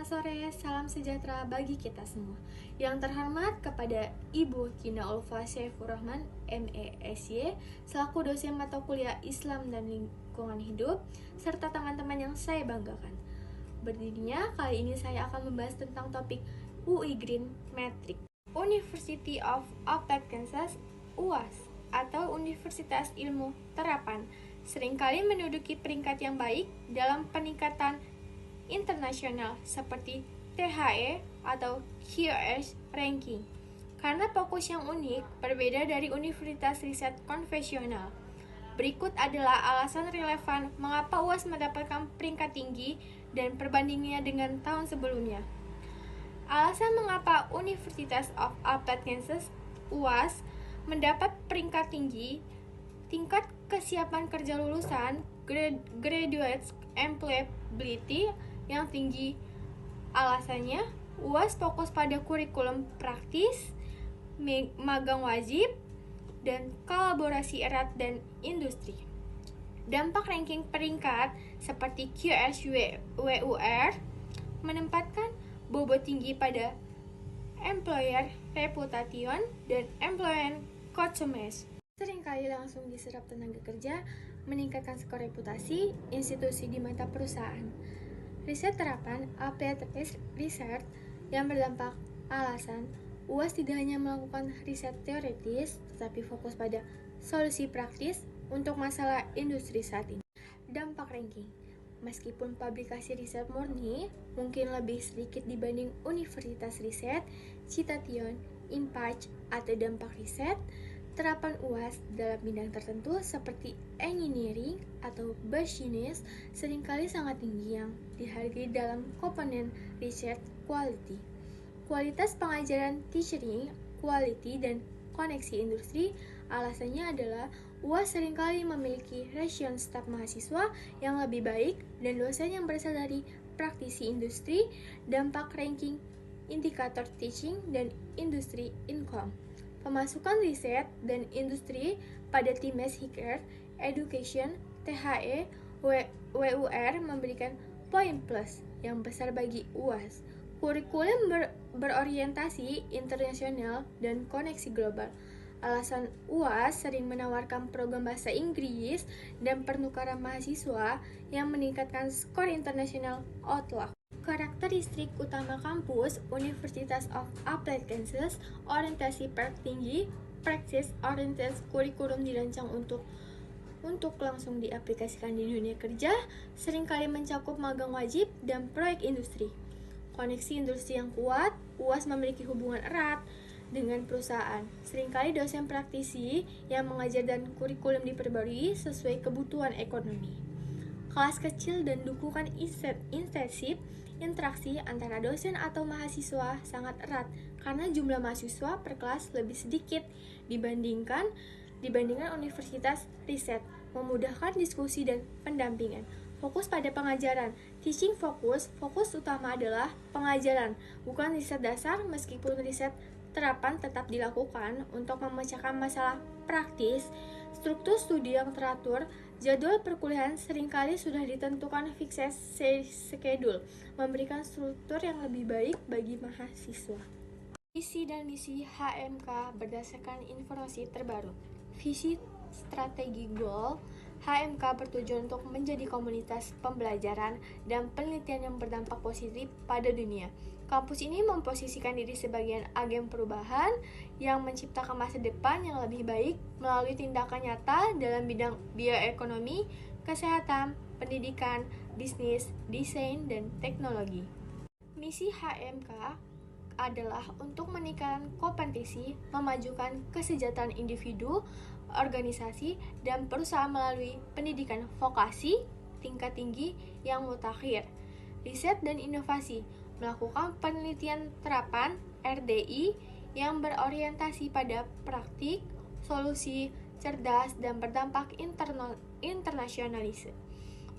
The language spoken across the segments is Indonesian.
Selamat sore, salam sejahtera bagi kita semua. Yang terhormat kepada Ibu Kina Ulfa Syaifur Rahman, MESY, selaku dosen mata kuliah Islam dan Lingkungan Hidup, serta teman-teman yang saya banggakan. Berdirinya, kali ini saya akan membahas tentang topik UI Green Matrix. University of Applied Kansas, UAS, atau Universitas Ilmu Terapan, seringkali menduduki peringkat yang baik dalam peningkatan internasional seperti THE atau QS ranking. Karena fokus yang unik, berbeda dari universitas riset konvensional. Berikut adalah alasan relevan mengapa UAS mendapatkan peringkat tinggi dan perbandingannya dengan tahun sebelumnya. Alasan mengapa University of Applied Kansas UAS mendapat peringkat tinggi, tingkat kesiapan kerja lulusan, graduate employability yang tinggi. Alasannya, UAS fokus pada kurikulum praktis, magang wajib, dan kolaborasi erat dan industri. Dampak ranking peringkat seperti QS-WUR menempatkan bobot tinggi pada employer reputation dan employer customers. Seringkali langsung diserap tenaga kerja, meningkatkan skor reputasi institusi di mata perusahaan. Riset terapan applied research yang berdampak. Alasan, UAS tidak hanya melakukan riset teoritis, tetapi fokus pada solusi praktis untuk masalah industri saat ini. Dampak ranking. Meskipun publikasi riset murni mungkin lebih sedikit dibanding universitas riset, citation, impact, atau dampak riset, terapan UAS dalam bidang tertentu seperti engineering atau business seringkali sangat tinggi yang dihargai dalam komponen research quality. Kualitas pengajaran teaching, quality, dan koneksi industri. Alasannya adalah UAS seringkali memiliki rasio staf mahasiswa yang lebih baik dan dosen yang berasal dari praktisi industri. Dampak ranking, indikator teaching, dan industri income. Pemasukan riset dan industri pada TIMES Higher Education THE WUR memberikan poin plus yang besar bagi UAS. Kurikulum berorientasi internasional dan koneksi global. Alasan UAS sering menawarkan program bahasa Inggris dan pertukaran mahasiswa yang meningkatkan skor internasional outlook. Karakteristik utama kampus University of Applied Kansas, orientasi tinggi, praktis, orientasi kurikulum dirancang untuk langsung diaplikasikan di dunia kerja, seringkali mencakup magang wajib dan proyek industri. Koneksi industri yang kuat, UAS memiliki hubungan erat dengan perusahaan. Seringkali dosen praktisi yang mengajar dan kurikulum diperbarui sesuai kebutuhan ekonomi. Kelas kecil dan dukungan intensif, interaksi antara dosen atau mahasiswa sangat erat karena jumlah mahasiswa per kelas lebih sedikit dibandingkan universitas riset, memudahkan diskusi dan pendampingan. Fokus pada pengajaran, teaching fokus utama adalah pengajaran, bukan riset dasar. Meskipun riset terapan tetap dilakukan untuk memecahkan masalah praktis, struktur studi yang teratur, jadwal perkuliahan seringkali sudah ditentukan fixed schedule, memberikan struktur yang lebih baik bagi mahasiswa. Visi dan misi HMK berdasarkan informasi terbaru. Visi strategi goal, HMK bertujuan untuk menjadi komunitas pembelajaran dan penelitian yang berdampak positif pada dunia. Kampus ini memposisikan diri sebagai agen perubahan yang menciptakan masa depan yang lebih baik melalui tindakan nyata dalam bidang bioekonomi, kesehatan, pendidikan, bisnis, desain, dan teknologi. Misi HMK adalah untuk meningkatkan kompetensi, memajukan kesejahteraan individu, organisasi, dan perusahaan melalui pendidikan vokasi tingkat tinggi yang mutakhir, riset dan inovasi, melakukan penelitian terapan RDI yang berorientasi pada praktik, solusi, cerdas, dan berdampak internasionalisme,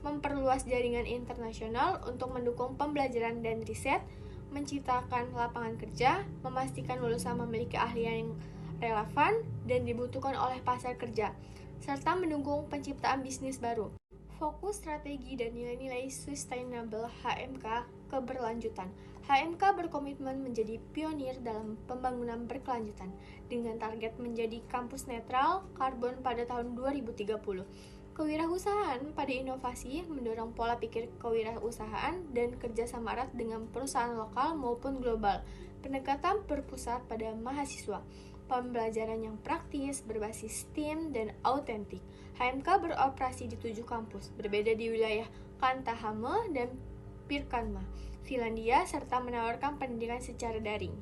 memperluas jaringan internasional untuk mendukung pembelajaran dan riset, menciptakan lapangan kerja, memastikan lulusan memiliki keahlian yang relevan dan dibutuhkan oleh pasar kerja, serta mendukung penciptaan bisnis baru. Fokus strategi dan nilai-nilai sustainable HMK keberlanjutan. HMK berkomitmen menjadi pionir dalam pembangunan berkelanjutan dengan target menjadi kampus netral karbon pada tahun 2030. Kewirausahaan pada inovasi mendorong pola pikir kewirausahaan dan kerjasama erat dengan perusahaan lokal maupun global. Pendekatan berpusat pada mahasiswa. Pembelajaran yang praktis, berbasis STEAM, dan autentik. HMK beroperasi di 7 kampus, berbeda di wilayah Kantahame dan Pirkanmaa, Finlandia, serta menawarkan pendidikan secara daring.